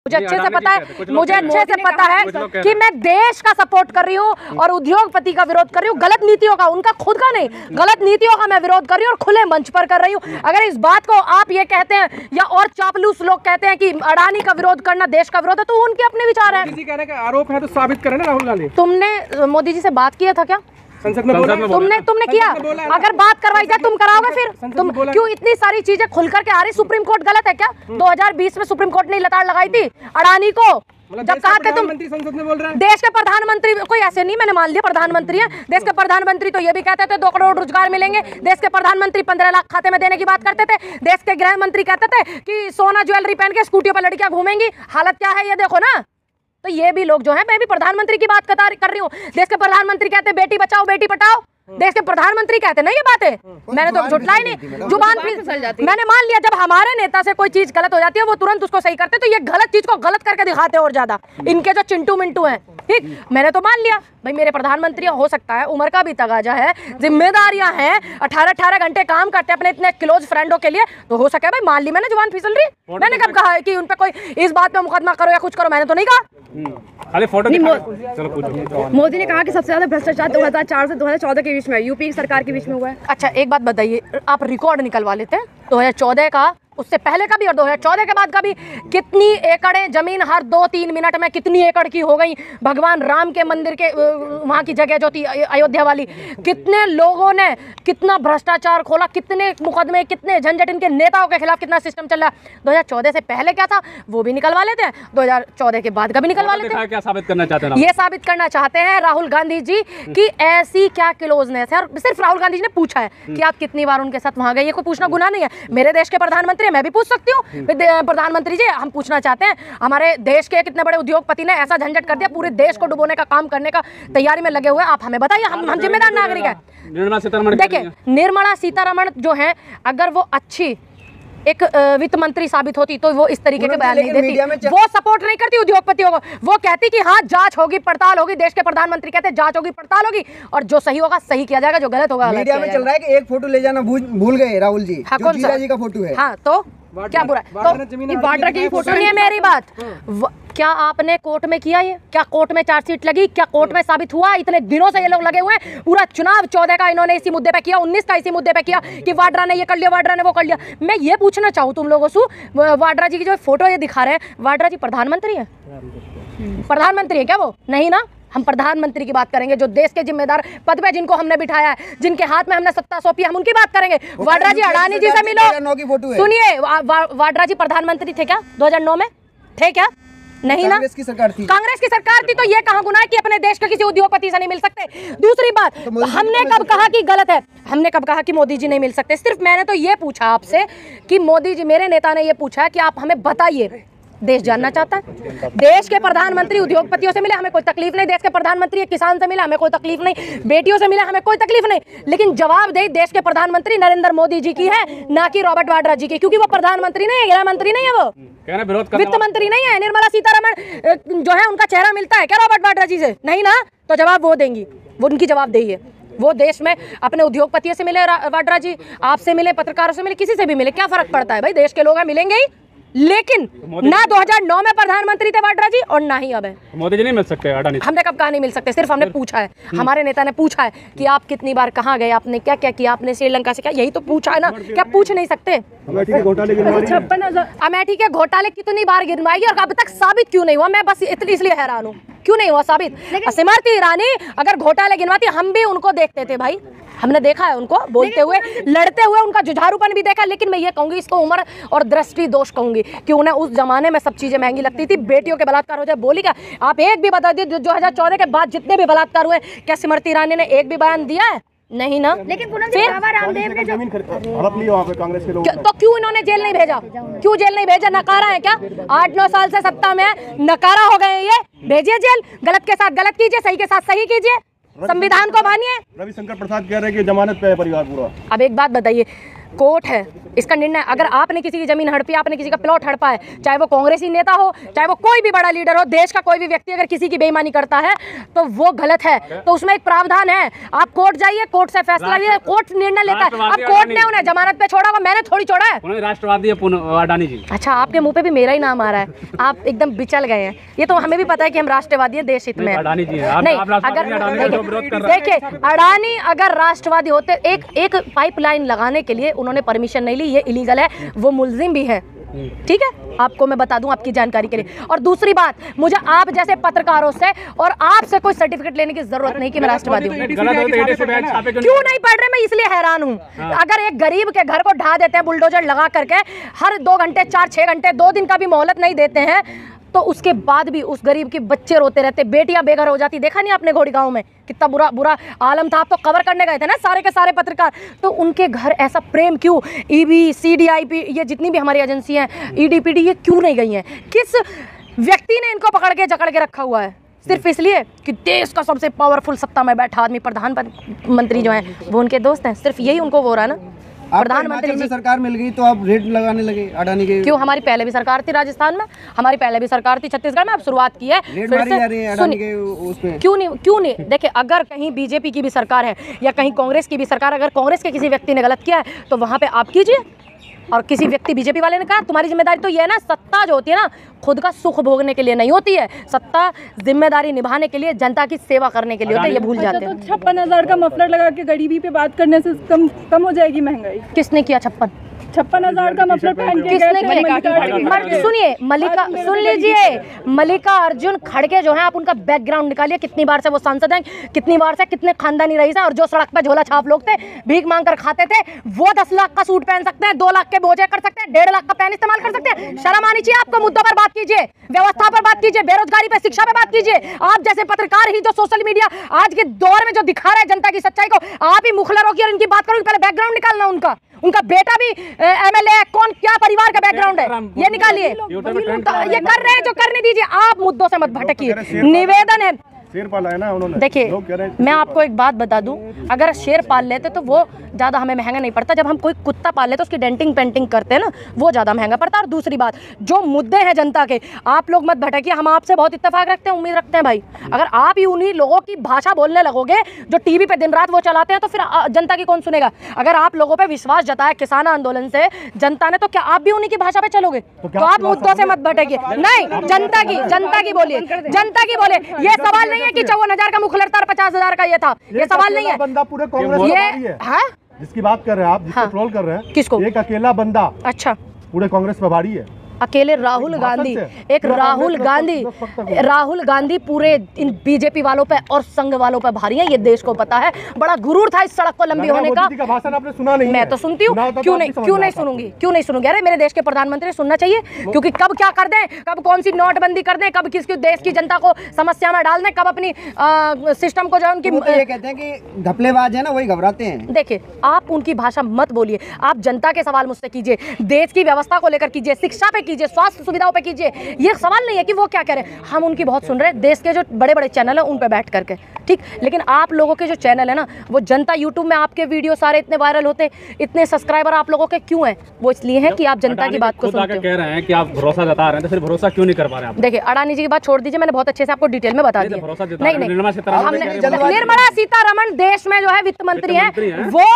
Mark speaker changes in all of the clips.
Speaker 1: मुझे अच्छे से पता है कि मैं देश का सपोर्ट कर रही हूँ और उद्योगपति का विरोध कर रही हूँ, गलत नीतियों का, उनका खुद का नहीं, गलत नीतियों का मैं विरोध कर रही हूँ और खुले मंच पर कर रही हूँ। अगर इस बात को आप ये कहते हैं या और चापलूस लोग कहते हैं कि अडानी का विरोध करना देश का विरोध है, तो उनके अपने विचार है।
Speaker 2: किसी कहने का आरोप है तो साबित करें ना राहुल गांधी।
Speaker 1: तुमने मोदी जी से बात किया था क्या?
Speaker 2: संसद में बोला,
Speaker 1: तुमने किया? अगर बात करवाई जाए तुम कराओगे फिर? तुम क्यों इतनी सारी चीजें खुल करके आ रही? सुप्रीम कोर्ट गलत है क्या? 2020 में सुप्रीम कोर्ट ने लताड़ लगाई थी अडानी को, जब कहा था तुम
Speaker 2: संसद में बोल रहे हैं
Speaker 1: देश के प्रधानमंत्री, कोई ऐसे नहीं, मैंने मान लिया प्रधानमंत्री है, देश के प्रधानमंत्री तो ये भी कहते थे 2 करोड़ रोजगार मिलेंगे, देश के प्रधानमंत्री 15 लाख खाते में देने की बात करते थे, देश के गृह मंत्री कहते थे कि सोना ज्वेलरी पहन के स्कूटियों पर लड़कियां घूमेंगी। हालत क्या है ये देखो ना। तो ये भी लोग जो है, मैं भी प्रधानमंत्री की बात कर रही हूँ, देश के प्रधानमंत्री कहते बेटी बचाओ बेटी पढ़ाओ, देश के प्रधानमंत्री कहते ना ये बातें, मैंने तो झुटला ही नहीं, जुबान फिसल जाती है। मैंने मान लिया जब हमारे नेता से कोई चीज गलत हो जाती है वो तुरंत उसको सही करते, तो ये गलत चीज को गलत करके दिखाते और ज्यादा, इनके जो चिंटू मिंटू हैं, ठीक, मैंने तो मान लिया भाई मेरे प्रधानमंत्री हो सकता है उम्र का भी तगाजा है, जिम्मेदारियां हैं, 18-18 घंटे काम करते हैं अपने इतने क्लोज फ्रेंडों के लिए, तो हो सके भाई मान ली, मैंने जुबान फिसल रही, मैंने कब कहा है कि उन पे कोई इस बात पे मुकदमा करो या कुछ करो, मैंने तो नहीं कहा।
Speaker 2: अरे फोटो
Speaker 3: मोदी ने कहा कि सबसे ज्यादा भ्रष्टाचार 2004 से 2014 के बीच में यूपी की सरकार के बीच में हुआ है।
Speaker 1: अच्छा एक बात बताइए, आप रिकॉर्ड निकलवा लेते हैं 2014 का, उससे पहले का भी और 2014 के बाद का भी, कितनी एकड़ें जमीन हर 2-3 मिनट में कितनी एकड़ की हो गई भगवान राम के मंदिर के वहाँ की जगह जो थी अयोध्या वाली, कितने लोगों ने कितना भ्रष्टाचार खोला, कितने मुकदमे, कितने झंझट, इनके नेताओं के खिलाफ कितना सिस्टम चल रहा है। 2014 से पहले क्या था वो भी निकलवा लेते हैं, 2014 के बाद का भी निकलवा लेते हैं।
Speaker 2: क्या साबित करना चाहते हैं?
Speaker 1: ये साबित करना चाहते हैं राहुल गांधी जी की ऐसी क्या क्लोजनेस है, और सिर्फ राहुल गांधी जी ने पूछा है कि आप कितनी बार उनके साथ वहां गए, ये कोई पूछना गुनाह नहीं है। मेरे देश के प्रधानमंत्री, मैं भी पूछ सकती हूँ प्रधानमंत्री जी, हम पूछना चाहते हैं हमारे देश के कितने बड़े उद्योगपति ने ऐसा झंझट कर दिया, पूरे देश को डुबोने का काम करने का तैयारी में लगे हुए, आप हमें बताइए, हम जिम्मेदार नागरिक हैं। देखिए निर्मला सीतारमण जो है, अगर वो अच्छी एक वित्त मंत्री साबित होती तो वो इस तरीके के बयान नहीं देती, वो सपोर्ट नहीं करती उद्योगपतियों को, वो कहती कि हाँ जांच होगी पड़ताल होगी, देश के प्रधानमंत्री कहते जांच होगी पड़ताल होगी और जो सही होगा सही किया जाएगा, जो गलत होगा
Speaker 4: मीडिया में चल रहा है कि एक फोटो ले जाना भूल गए राहुल जी, जो जीरा जी का फोटो है।
Speaker 1: हाँ तो क्या बुरा, तो वाड्रा की फोटो नहीं है। मेरी बात, क्या आपने कोर्ट में किया ये? क्या कोर्ट में चार्जशीट लगी? क्या कोर्ट में साबित हुआ? इतने दिनों से ये लोग लगे हुए हैं, पूरा चुनाव 14 का इन्होंने इसी मुद्दे पे किया, 19 का इसी मुद्दे पे किया कि वाड्रा ने ये कर लिया, वाड्रा ने वो कर लिया। मैं ये पूछना चाहूँ तुम लोगों से, वाड्रा जी की जो फोटो ये दिखा रहे हैं, वाड्रा जी प्रधानमंत्री है? प्रधानमंत्री है क्या वो? नहीं ना, हम प्रधानमंत्री की बात करेंगे, जो देश के जिम्मेदार पद पे जिनको हमने बिठाया है, जिनके हाथ में हमने सत्ता सौंपी, हम उनकी बात करेंगे। वाड्रा जी अडानी जी से मिलो, सुनिए, वाड्रा जी प्रधानमंत्री थे क्या 2009 में? थे क्या? नहीं ना,
Speaker 4: कांग्रेस की सरकार थी।
Speaker 1: कांग्रेस की सरकार थी, तो ये कहाँ गुनाह है कि अपने देश के किसी उद्योगपति से नहीं मिल सकते? दूसरी बात, हमने कब कहा कि गलत है? हमने कब कहा कि मोदी जी नहीं मिल सकते? सिर्फ मैंने तो ये पूछा आपसे कि मोदी जी, मेरे नेता ने ये पूछा कि आप हमें बताइए, देश जानना चाहता है। देश के प्रधानमंत्री उद्योगपतियों से मिले, हमें कोई तकलीफ नहीं, देश के प्रधानमंत्री किसान से मिला, हमें कोई तकलीफ नहीं, बेटियों से मिला, हमें कोई तकलीफ नहीं, लेकिन जवाबदेही देश के प्रधानमंत्री नरेंद्र मोदी जी की है, ना कि रॉबर्ट वाड्रा जी की, क्योंकि वो प्रधानमंत्री नहीं है, गृह मंत्री नहीं है, वो वित्त मंत्री नहीं है। निर्मला सीतारमण जो है उनका चेहरा मिलता है क्या रॉबर्ट वाड्रा जी से? नहीं ना, तो जवाब वो देंगी, वो उनकी जवाबदेही है। वो देश में अपने उद्योगपतियों से मिले वाड्रा जी, आपसे मिले, पत्रकारों से मिले, किसी से भी मिले, क्या फर्क पड़ता है भाई? देश के लोग हैं, मिलेंगे ही, लेकिन ना 2009 में प्रधानमंत्री थे वाड्रा जी और ना ही अब है।
Speaker 2: मोदी जी नहीं मिल सकते अडानी? हमने
Speaker 1: कब कहा नहीं मिल सकते, सिर्फ हमने पूछा है, हमारे नेता ने पूछा है कि आप कितनी बार कहाँ गए, आपने क्या क्या किया, आपने श्रीलंका से क्या, यही तो पूछा है ना, क्या पूछ नहीं सकते?
Speaker 4: अमेठी के
Speaker 1: घोटाले कितनी बार गिरवाएगी और अब तक साबित क्यों नहीं हुआ? मैं बस इसलिए हैरान हूँ, क्यों नहीं हुआ साबित? स्मृति ईरानी अगर घोटाले गिनवाती, हम भी उनको देखते थे भाई, हमने देखा है उनको बोलते हुए, लड़ते हुए, उनका जुझारूपन भी देखा, लेकिन मैं ये कहूंगी, इसको उम्र और दृष्टि दोष कहूंगी कि उन्हें उस जमाने में सब चीजें महंगी लगती थी, बेटियों के बलात्कार हो जाए, बोली क्या? आप एक भी बता दीजिए 2014 के बाद जितने भी बलात्कार हुए, क्या स्मृति ईरानी ने एक भी बयान दिया है? नहीं ना।
Speaker 3: लेकिन रामदेव ने
Speaker 4: हड़प लिया वहाँ पे कांग्रेस के लोग,
Speaker 1: तो क्यों इन्होंने जेल नहीं भेजा? क्यों जेल नहीं भेजा? नकारा है क्या? 8-9 साल से सत्ता में नकारा हो गए ये, भेजिए जेल। गलत के साथ गलत कीजिए, सही के साथ सही कीजिए, संविधान को मानिए।
Speaker 4: रविशंकर प्रसाद कह रहे हैं कि जमानत पे है परिवार पूरा।
Speaker 1: अब एक बात बताइए, कोर्ट है, इसका निर्णय। अगर आपने किसी की जमीन हड़पी, आपने किसी का प्लॉट हड़पा है, चाहे वो कांग्रेसी नेता हो, चाहे वो कोई भी बड़ा लीडर हो, देश का कोई भी व्यक्ति अगर किसी की बेईमानी करता है तो वो गलत है। तो उसमें एक प्रावधान है, आप कोर्ट जाइए, कोर्ट से फैसला लीजिए, कोर्ट निर्णय लेता है। अब कोर्ट ने उन्हें जमानत पे छोड़ा, मैंने थोड़ी छोड़ा है।
Speaker 2: राष्ट्रवादी अडानी जी।
Speaker 1: अच्छा, आपके मुंह पे भी मेरा ही नाम आ रहा है, आप एकदम बिचल गए हैं। ये तो हमें भी पता है कि हम राष्ट्रवादी हैं, देश हित में।
Speaker 2: अडानी जी
Speaker 1: नहीं, अगर देखिए अडानी अगर राष्ट्रवादी होते, एक पाइपलाइन लगाने के लिए उन्होंने परमिशन नहीं ली, ये इलीगल है, वो मुलजिम भी है। ठीक है, आपको मैं बता दूं आपकी जानकारी के लिए। और दूसरी बात, मुझे आप जैसे पत्रकारों से और आपसे कोई सर्टिफिकेट लेने की जरूरत नहीं कि मैं राष्ट्रवादी हूं। क्यों नहीं पढ़ रहे, मैं इसलिए हैरान हूं। अगर एक गरीब के घर को ढा देते हैं बुलडोजर लगा करके, हर 2 घंटे 4-6 घंटे 2 दिन का भी मोहलत नहीं देते हैं, तो उसके बाद भी उस गरीब के बच्चे रोते रहते, बेटियां बेघर हो जाती। देखा नहीं आपने घोड़ी गांव में कितना बुरा आलम था? आप तो कवर करने गए थे ना सारे के सारे पत्रकार, तो उनके घर ऐसा प्रेम क्यों? ईबी, CDIP, ये जितनी भी हमारी एजेंसी हैं, EDPD, ये क्यों नहीं गई हैं? किस व्यक्ति ने इनको पकड़ के जकड़ के रखा हुआ है? सिर्फ इसलिए कि देश का सबसे पावरफुल सत्ता में बैठा आदमी प्रधानमंत्री जो है वो उनके दोस्त हैं। सिर्फ यही उनको हो रहा है ना। प्रधानमंत्री जी
Speaker 4: सरकार मिल गई तो आप रेट लगाने लगे अडानी के।
Speaker 1: क्यों? हमारी पहले भी सरकार थी राजस्थान में, हमारी पहले भी सरकार थी छत्तीसगढ़ में, अब शुरुआत की है
Speaker 4: रेट मारी जा रही है अडानी के उसपे।
Speaker 1: क्यों नहीं? देखिए, अगर कहीं बीजेपी की भी सरकार है या कहीं कांग्रेस की भी सरकार, अगर कांग्रेस के किसी व्यक्ति ने गलत किया है तो वहां पे आप कीजिए, और किसी व्यक्ति बीजेपी वाले ने कहा तुम्हारी जिम्मेदारी तो ये है ना, सत्ता जो होती है ना खुद का सुख भोगने के लिए नहीं होती है, सत्ता जिम्मेदारी निभाने के लिए, जनता की सेवा करने के लिए होता है, ये भूल जाते हैं।
Speaker 3: तो 56,000 का मफलर लगा के गरीबी पे बात करने से कम हो जाएगी महंगाई?
Speaker 1: किसने किया?
Speaker 3: 56,000 का मफलर पहन के
Speaker 1: किसने किया? सुनिए, मल्लिका, सुन लीजिए, मल्लिका अर्जुन खड़गे जो है, आप उनका बैकग्राउंड निकालिए, कितनी बार से वो सांसद हैं, कितनी बार से कितने खानदानी रईस हैं, और जो सड़क पे झोला छाप लोग थे, भीख मांग कर खाते थे, वो 10 लाख का सूट पहन सकते हैं, 2 लाख के बोझे कर सकते हैं, 1.5 लाख का पेन इस्तेमाल कर सकते हैं। शर्म आनी चाहिए आपको। मुद्दों पर बात कीजिए, व्यवस्था पर बात कीजिए, बेरोजगारी पर, शिक्षा पर बात कीजिए। आप जैसे पत्रकार ही जो सोशल मीडिया आज के दौर में जो दिखा रहे हैं जनता की सच्चाई को, आप ही मुखलरों की और इनकी बात करोगे। पहले बैकग्राउंड निकालना, उनका बेटा भी MLA है, कौन क्या परिवार का बैकग्राउंड है ये निकालिए। ये कर रहे हैं जो करने दीजिए, आप मुद्दों से मत भटकिए। निवेदन है,
Speaker 5: शेर पाला है ना उन्होंने।
Speaker 1: देखिए, मैं आपको एक बात बता दूं, अगर शेर पाल लेते तो वो ज़्यादा हमें महंगा नहीं पड़ता। जब हम कोई कुत्ता पाल लेते तो उसकी डेंटिंग पेंटिंग करते हैं ना, वो ज़्यादा महंगा पड़ता है। और दूसरी बात, जो मुद्दे हैं जनता के, आप लोग मत भटकिए। हम आपसे बहुत इत्तेफाक रखते हैं, उम्मीद रखते हैं भाई। अगर आप ही उन्हीं लोगों की भाषा बोलने लगोगे जो टीवी पे दिन रात वो चलाते हैं, तो फिर जनता की कौन सुनेगा? अगर आप लोगों पर विश्वास जताया किसान आंदोलन से जनता ने, तो क्या आप भी उन्हीं की भाषा पे चलोगे? तो आप मुद्दों से मत भटकिए। नहीं, जनता की बोलिए, जनता की बोले। ये सवाल नहीं है कि 54,000 मुखलर 50,000 का ये था, ये सवाल नहीं है।
Speaker 5: बंदा पूरे कांग्रेस
Speaker 1: ये हाँ?
Speaker 5: जिसकी बात कर रहे हैं आप, जिसको ट्रोल कर रहे हैं,
Speaker 1: किसको?
Speaker 5: एक अकेला बंदा
Speaker 1: अच्छा
Speaker 5: पूरे कांग्रेस प्रभारी है।
Speaker 1: अकेले राहुल गांधी, एक राहुल गांधी पूरे इन बीजेपी वालों पे और संघ वालों पे भारी है, ये देश को पता है। बड़ा गुरूर था इस सड़क को लंबी होने का।
Speaker 5: भाषण आपने सुना नहीं?
Speaker 1: मैं तो सुनती हूँ, क्यों नहीं सुनूंगी? अरे मेरे देश के प्रधानमंत्री सुनना चाहिए, क्योंकि कब क्या कर दें, कब कौन सी नोटबंदी कर दें, कब किसकी देश की जनता को समस्या में डाल दें, कब अपनी सिस्टम को जो उनकी
Speaker 4: ये कहते हैं कि घपलेबाज है ना, वही घबराते हैं।
Speaker 1: देखिए, आप उनकी भाषा मत बोलिए, आप जनता के सवाल मुझसे कीजिए, देश की व्यवस्था को लेकर कीजिए, शिक्षा पे कीजिए, स्वास्थ्य सुविधाओं पे कीजिए। ये सवाल नहीं है कि वो क्या कह रहे हैं, हम उनकी बहुत सुन रहे हैं। देश के जो बड़े बड़े चैनल हैं उन पे बैठ करके, ठीक। लेकिन आप लोगों के जो चैनल है ना, वो जनता यूट्यूब में आपके वीडियो सारे इतने वायरल होते, इतने सब्सक्राइबर आप लोगों के क्यों हैं? वो इसलिए है कि आप जनता की बात को सुनते हो।
Speaker 2: कह रहे हैं कि आप भरोसा जता रहे हैं, तो फिर भरोसा क्यों नहीं कर पा रहे हैं?
Speaker 1: देखिए, अडानी जी की बात छोड़ दीजिए, मैंने बहुत अच्छे से आपको डिटेल में बता दिया। नहीं, निर्मला सीतारमण देश में जो है वित्त मंत्री है, वो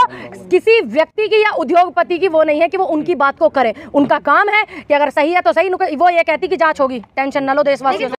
Speaker 1: किसी व्यक्ति की या उद्योगपति की वो नहीं है कि वो उनकी बात को करे। उनका काम है कि अगर सही है तो सही, वो ये कहती कि जांच होगी, टेंशन न लो देशवासियों से।